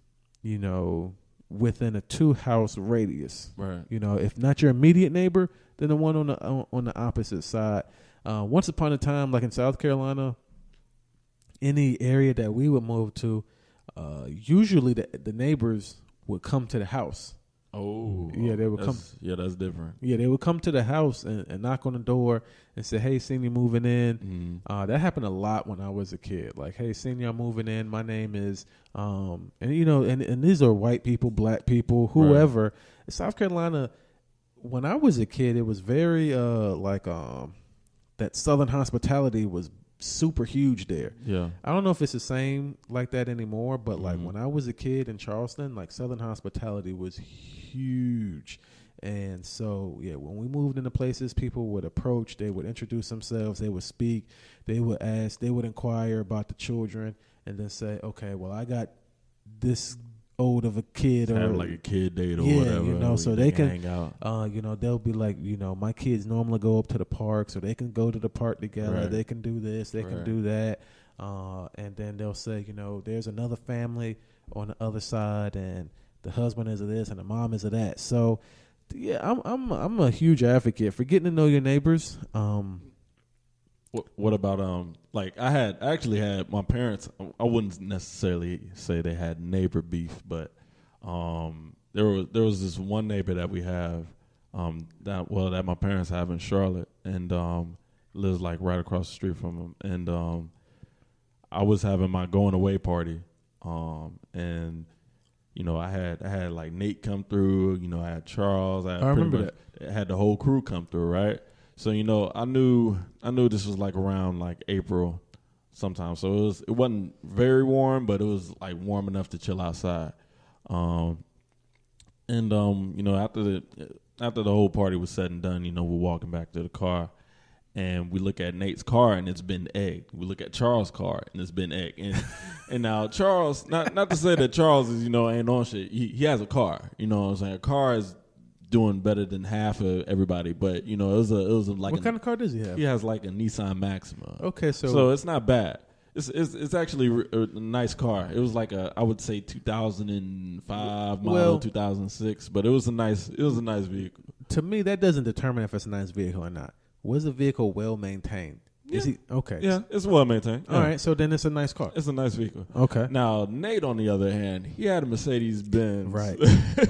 you know, within a 2-house radius. Right. You know, if not your immediate neighbor, then the one on the opposite side. Once upon a time, like in South Carolina, any area that we would move to, usually the neighbors would come to the house. Oh, yeah, they would come. Yeah, that's different. Yeah, they would come to the house and knock on the door and say, "Hey, seen you moving in." That happened a lot when I was a kid. Like, "Hey, seen you moving in. My name is," and you know, and these are white people, black people, whoever. Right. South Carolina, when I was a kid, it was very that Southern hospitality was super huge there. Yeah. I don't know if it's the same like that anymore, but like when I was a kid in Charleston, like Southern hospitality was huge. And so, yeah, when we moved into places, people would approach, they would introduce themselves, they would speak, they would ask, they would inquire about the children, and then say, okay, well, I got this old of a kid, or have like a kid date or whatever, you know, so they can hang out. You know, they'll be like, you know, my kids normally go up to the park, so they can go to the park together. They can do this, they can do that, and then they'll say, you know, there's another family on the other side, and the husband is of this, and the mom is of that. So, yeah, I'm a huge advocate for getting to know your neighbors. What about like I actually had my parents. I wouldn't necessarily say they had neighbor beef, but there was this one neighbor that we have that my parents have in Charlotte, and lives like right across the street from them. And I was having my going away party, and you know I had like Nate come through. You know I had Charles. I remember that. I had the whole crew come through, right? So, you know, I knew this was like around like April sometime. So it wasn't very warm, but it was like warm enough to chill outside. You know, after the whole party was said and done, you know, we're walking back to the car, and we look at Nate's car and it's been egged. We look at Charles' car and it's been egged. And now Charles, not to say that Charles is, you know, ain't on shit. He has a car. You know what I'm saying? A car is doing better than half of everybody, but you know it was like what kind of car does he have? He has like a Nissan Maxima. Okay, so it's not bad. It's actually a nice car. It was like I would say 2005 model, 2006, but it was a nice vehicle. To me, that doesn't determine if it's a nice vehicle or not. Was the vehicle well maintained? Yeah. Is he okay? Yeah, it's well maintained. All right, so then it's a nice car. It's a nice vehicle. Okay. Now Nate, on the other hand, he had a Mercedes Benz. Right.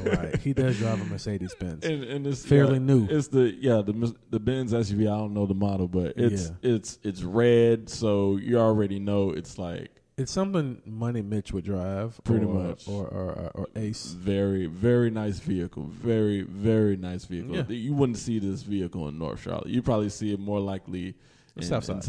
Right. He does drive a Mercedes Benz. And it's fairly new. It's the Benz SUV. I don't know the model, but it's red, so you already know it's like it's something Money Mitch would drive, pretty much, or Ace. Very, very nice vehicle. Very, very nice vehicle. Yeah. You wouldn't see this vehicle in North Charlotte. You probably see it more likely Southside.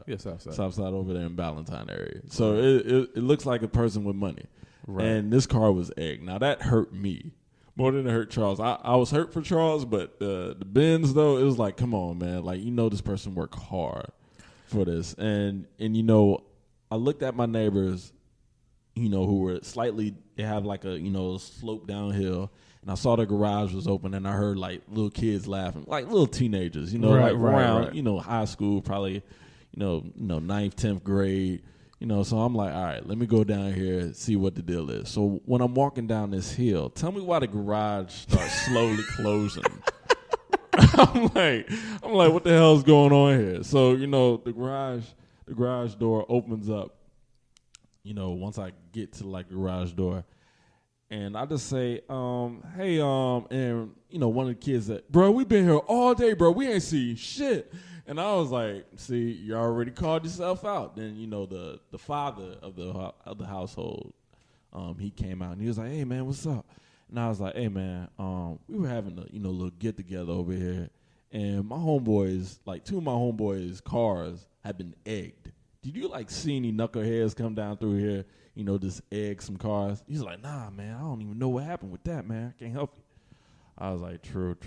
Yeah, Southside. Southside over there in Ballantyne area. So it looks like a person with money. Right. And this car was egged. Now that hurt me More than it hurt Charles. I was hurt for Charles, but the Benz though, it was like, come on, man. Like, this person worked hard for this. And I looked at my neighbors, who were they have like a, slope downhill. And I saw the garage was open, and I heard like little kids laughing, like little teenagers, around, high school, probably, 9th, 10th grade. So I'm like, all right, let me go down here and see what the deal is. So when I'm walking down this hill, tell me why the garage starts slowly closing. I'm like, what the hell is going on here? So, the garage door opens up, once I get to like the garage door. And I just say, hey, and, one of the kids said, bro, we've been here all day, bro. We ain't seen shit. And I was like, see, you already called yourself out. Then, the father of the household, he came out and he was like, hey, man, what's up? And I was like, hey, man, we were having a, little get together over here. And my homeboys, like 2 of my homeboys' cars had been egged. Did you like see any knuckleheads come down through here, just egg some cars? He's like, nah, man, I don't even know what happened with that, man. I can't help you. I was like, true.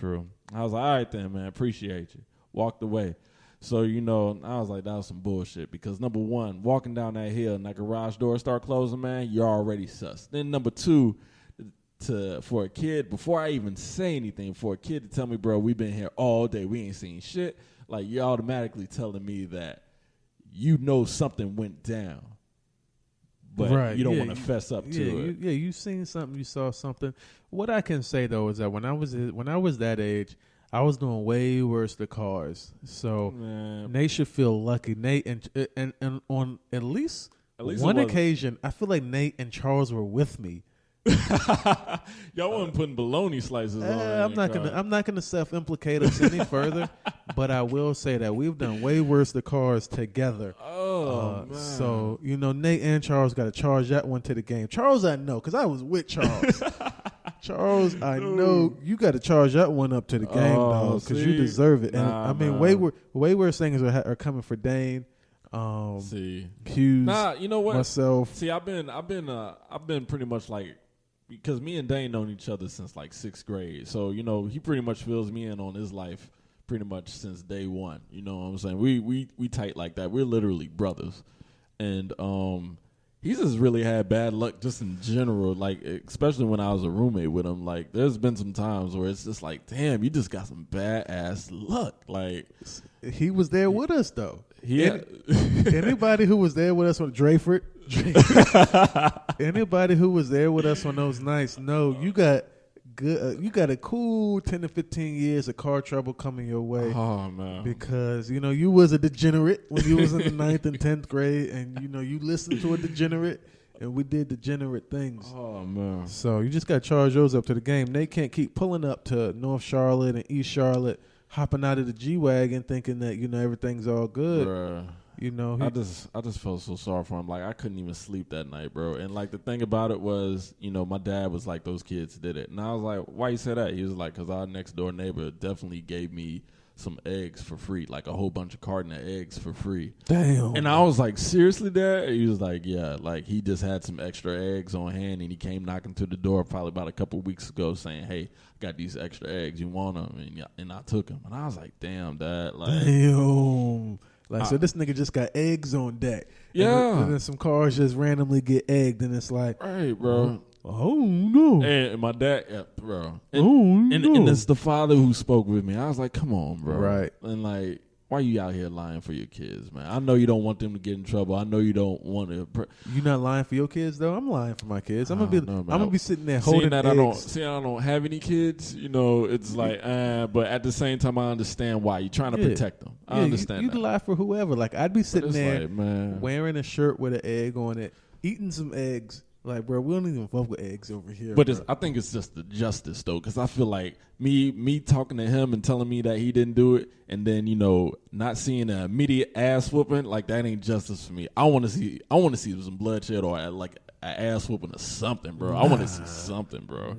I was like, all right then, man, appreciate you. Walked away. So, I was like, that was some bullshit because, number one, walking down that hill and that garage door start closing, man, you're already sus. Then, number two, for a kid, before I even say anything, for a kid to tell me, bro, we've been here all day, we ain't seen shit, like, you're automatically telling me that something went down. But you don't want to fess up to it. You seen something, you saw something. What I can say, though, is that when I was that age, I was doing way worse to cars. So Nate should feel lucky. Nate and on at least one occasion, I feel like Nate and Charles were with me. Y'all wasn't putting bologna slices on. I'm not gonna self-implicate us any further, but I will say that we've done way worse to cars together. Man. So Nate and Charles got to charge that one to the game. Charles, I know because I was with Charles. Charles, I know you got to charge that one up to the game, dog, because you deserve it. And way worse things are coming for Dane. Hughes. Nah, you know what? Myself. See, I've been pretty much like, because me and Dane known each other since like 6th grade. So, he pretty much fills me in on his life pretty much since day one. You know what I'm saying? We tight like that. We're literally brothers. And he's just really had bad luck just in general, like especially when I was a roommate with him. Like there's been some times where it's just like, damn, you just got some bad ass luck. Like he was there with us though. Anybody who was there with us on Drayford, anybody who was there with us on those nights, no, you got good. You got a cool 10 to 15 years of car trouble coming your way. Oh man! Because you was a degenerate when you was in the 9th and 10th grade, and you listened to a degenerate, and we did degenerate things. Oh man! So you just got to charge those up to the game. They can't keep pulling up to North Charlotte and East Charlotte, hopping out of the G-Wagon, thinking that everything's all good. Bruh. I just felt so sorry for him. Like I couldn't even sleep that night, bro. And like the thing about it was, my dad was like, those kids did it, and I was like, why you say that? He was like, because our next door neighbor definitely gave me some eggs for free, like a whole bunch of carton of eggs for free. Damn. And I was like, seriously, Dad? He was like, yeah, like he just had some extra eggs on hand, and he came knocking to the door probably about a couple of weeks ago saying, hey, I got these extra eggs, you want them? And I took them, and I was like, damn, Dad, like damn. Like, so this nigga just got eggs on deck. Yeah. And then some cars just randomly get egged, and it's like, right, bro. Oh, no. And my dad, yeah, bro. No. And it's the father who spoke with me. I was like, come on, bro. Right. And like, why you out here lying for your kids, man? I know you don't want them to get in trouble. I know you don't want to. You not lying for your kids though? I'm lying for my kids. I'm gonna be sitting there holding that eggs. I don't have any kids. It's like, but at the same time, I understand why you're trying to protect them. I understand. You'd lie for whoever. Like I'd be sitting there, like, man, wearing a shirt with an egg on it, eating some eggs. Like, bro, we don't even fuck with eggs over here. But I think it's just the justice, though, because I feel like me talking to him and telling me that he didn't do it, and then not seeing an immediate ass whooping, like that ain't justice for me. I want to see some bloodshed or like ass whooping or something, bro. I want to see something, bro.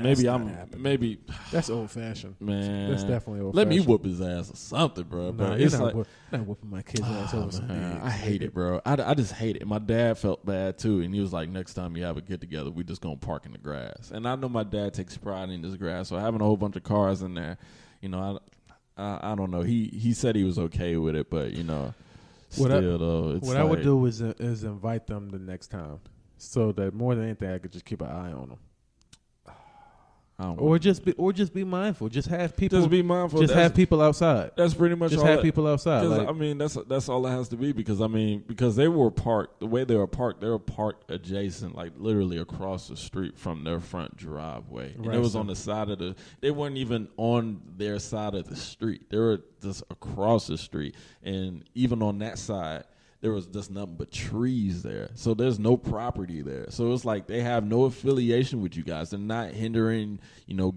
Maybe That's old fashioned. Man, That's definitely old let fashioned. me whoop his ass or something, bro. Nah, But you're it's not, like, not whooping my kid's ass over some man, eggs. I hate it, bro. I just hate it. My dad felt bad too, and he was like, "Next time you have a get together, we just gonna park in the grass." And I know my dad takes pride in his grass, so having a whole bunch of cars in there, you know, I don't know. He said he was okay with it, but you know, What I would like, do is invite them the next time, so that more than anything, I could just keep an eye on them. Or just be mindful. Just have people. Just be mindful. Just have people outside. That's pretty much Just all have that, people outside. Like, I mean, that's all it has to be because they were parked the way they were parked adjacent, like literally across the street from their front driveway, and Right, it was so- on the side of they weren't even on their side of the street. They were just across the street, and even on that side, there was just nothing but trees there. So there's no property there. So it's like they have no affiliation with you guys. They're not hindering,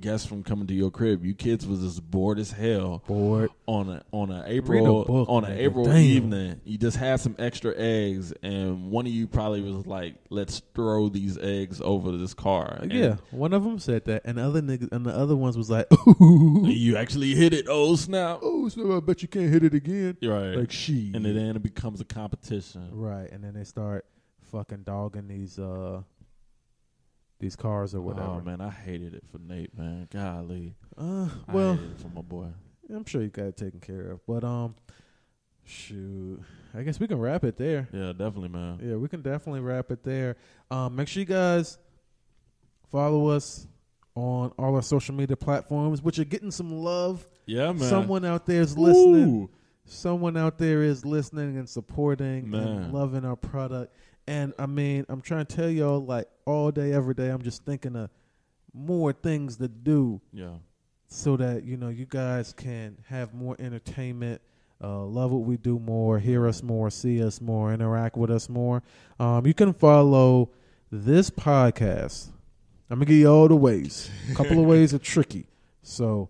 guests from coming to your crib. You kids was just bored as hell. Bored. On a Read a April book, April damn. evening. You just had some extra eggs, and one of you probably was like, "Let's throw these eggs over this car." And yeah, one of them said that, and the other ones was like, "Ooh, you actually hit it. Oh snap! oh, so I bet you can't hit it again." Right. Like she. And then it becomes a competition. Right, and then they start fucking dogging these cars or whatever. Oh man, I hated it for Nate, man. Golly. Well, I hated it for my boy. I'm sure you got it taken care of. But shoot, I guess we can wrap it there. Yeah, definitely, man. Yeah, we can definitely wrap it there. Make sure you guys follow us on all our social media platforms, which are getting some love. Yeah, man. Someone out there is listening. Ooh. Someone out there is listening and supporting Man. and loving our product. And I mean, I'm trying to tell y'all, like, all day, every day, I'm just thinking of more things to do Yeah. so that, you guys can have more entertainment, love what we do more, hear us more, see us more, interact with us more. You can follow this podcast. I'm going to give you all the ways. A couple of ways are tricky. So,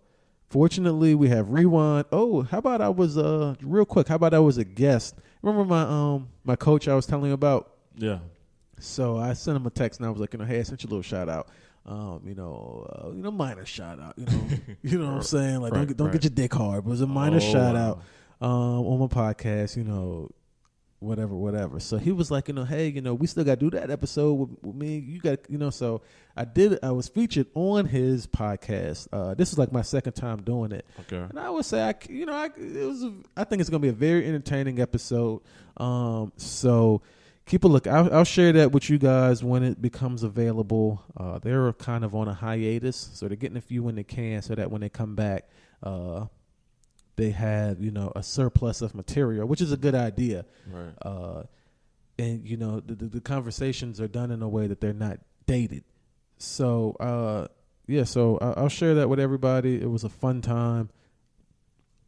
fortunately, we have Rewind. Oh, how about I was real quick? How about I was a guest? Remember my coach I was telling you about? Yeah. So I sent him a text and I was like, hey, I sent you a little shout out. Minor shout out. You know what I'm saying? Like, don't get your dick hard. But it was a minor shout out on my podcast. Whatever. So he was like, hey, we still got to do that episode with me. You got, so I was featured on his podcast. This is like my second time doing it. Okay. And I would say, I think it's going to be a very entertaining episode. So keep a look. I'll share that with you guys when it becomes available. They're kind of on a hiatus, so they're getting a few when they can, so that when they come back, they have, a surplus of material, which is a good idea. Right. And, the conversations are done in a way that they're not dated. So, so I'll share that with everybody. It was a fun time.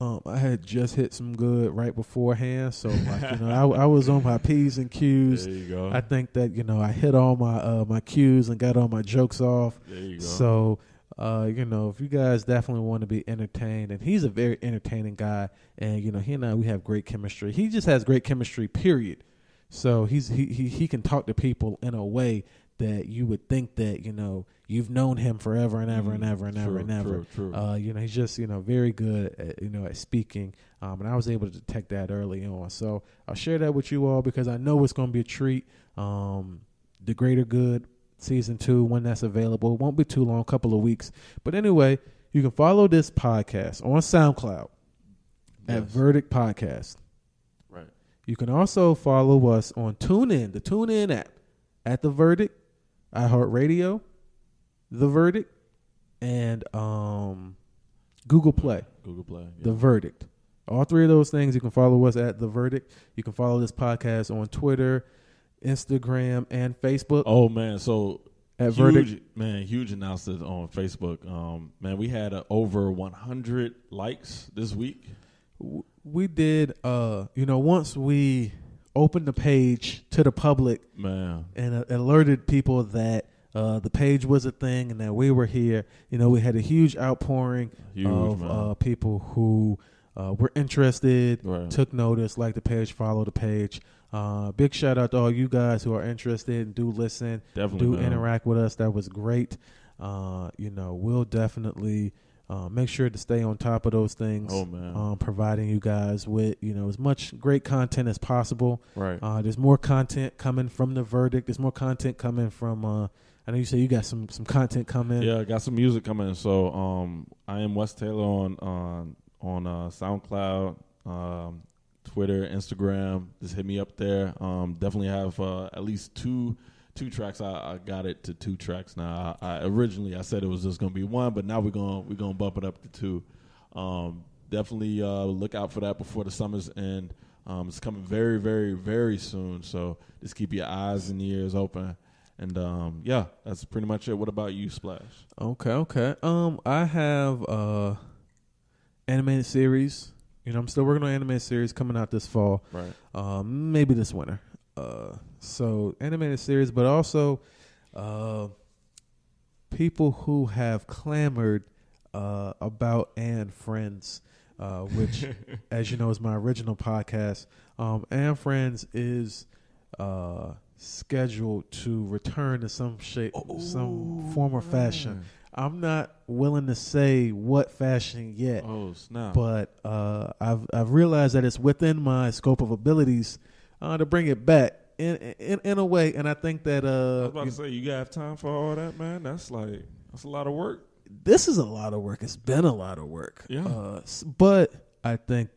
I had just hit some good right beforehand. So, I was on my P's and Q's. There you go. I think that, I hit all my Q's and got all my jokes off. There you go. So, if you guys definitely want to be entertained, and he's a very entertaining guy, and he and I, we have great chemistry. He just has great chemistry, period. So he can talk to people in a way that you would think that you've known him forever and ever and ever and ever and ever. True. He's just very good at at speaking, and I was able to detect that early on. So I'll share that with you all because I know it's going to be a treat. The Greater Good Season 2, when that's available. It won't be too long, a couple of weeks. But anyway, you can follow this podcast on SoundCloud at Verdict Podcast. Right. You can also follow us on TuneIn, the TuneIn app, at The Verdict, iHeartRadio, The Verdict, and Google Play. Google Play. Yeah. The Verdict. All three of those things, you can follow us at The Verdict. You can follow this podcast on Twitter, Instagram, and Facebook. Oh man, so At Verdict. huge announcement on Facebook. Man, we had over 100 likes this week. We did, once we opened the page to the public, Man, and alerted people that the page was a thing and that we were here, we had a huge outpouring of people who were interested, Right. took notice, liked the page, followed the page. Big shout out to all you guys who are interested and do listen, Definitely, do man. interact with us. That was great. We'll definitely make sure to stay on top of those things. Oh, man. Providing you guys with as much great content as possible. Right. There's more content coming from The Verdict. There's more content coming from. I know you say you got some content coming. Yeah, I got some music coming. So I am Wes Taylor on SoundCloud, Twitter, Instagram. Just hit me up there. Definitely have at least two tracks. I got it to 2 tracks now. I originally said it was just gonna be 1, but now we're gonna bump it up to 2. Definitely look out for that before the summer's end. It's coming very, very, very soon. So just keep your eyes and ears open. And that's pretty much it. What about you, Splash? Okay. I have animated series. I'm still working on animated series coming out this fall. Right. Maybe this winter. So animated series, but also people who have clamored about And Friends, which, as you know, is my original podcast. And Friends is scheduled to return to some form or fashion. I'm not willing to say what fashion yet. Oh, snap. But I've realized that it's within my scope of abilities to bring it back in a way, and I think that I was about to say, you got time for all that, man? That's a lot of work. this is a lot of work. It's been a lot of work. Yeah. But I think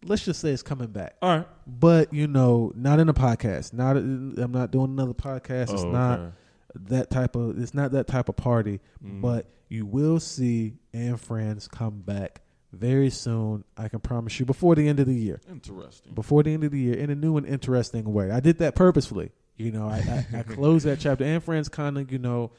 let's just say it's coming back. All right. But not in a podcast. I'm not doing another podcast. It's not okay. that type of. It's not that type of party. Mm. But you will see And Friends come back very soon. I can promise you before the end of the year. Interesting. Before the end of the year, in a new and interesting way. I did that purposefully. I closed that chapter. And Friends kind of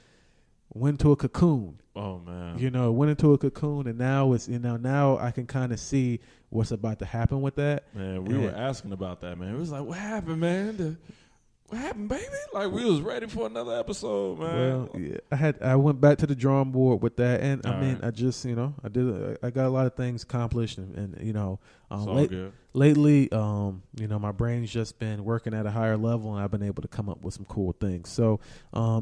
went to a cocoon. Oh, man. Went into a cocoon, and now it's now I can kind of see what's about to happen with that. Man, we were asking about that, man. It was like, what happened, man? What happened, baby? Like, we was ready for another episode, man. Well, yeah, I went back to the drawing board with that, and All right. I just I got a lot of things accomplished, and It's all good. lately, my brain's just been working at a higher level, and I've been able to come up with some cool things. So, so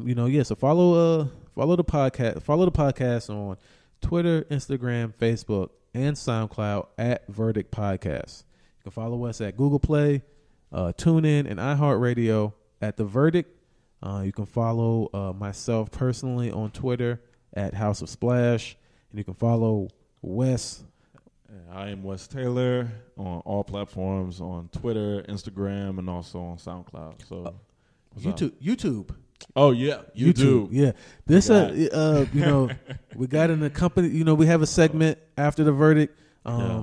follow the podcast on Twitter, Instagram, Facebook, and SoundCloud at Verdict Podcast. You can follow us at Google Play, TuneIn, and iHeartRadio at The Verdict. You can follow myself personally on Twitter at House of Splash, and you can follow Wes. I am Wes Taylor on all platforms, on Twitter, Instagram, and also on SoundCloud. So YouTube. Oh, yeah. YouTube. Yeah. This, we got in the company, we have a segment after The Verdict.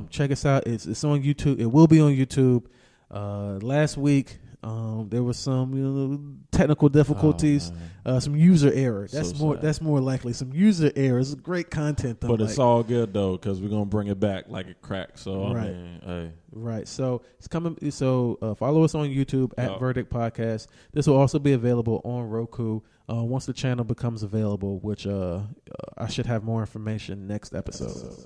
Check us out. It's on YouTube. It will be on YouTube. Last week, there was some technical difficulties, some user error. That's more likely some user errors. Great content though, but it's all good though because we're gonna bring it back like it cracked. So right. Hey. Right. So it's coming. So follow us on YouTube at Verdict Podcast. This will also be available on Roku once the channel becomes available, which I should have more information next episode.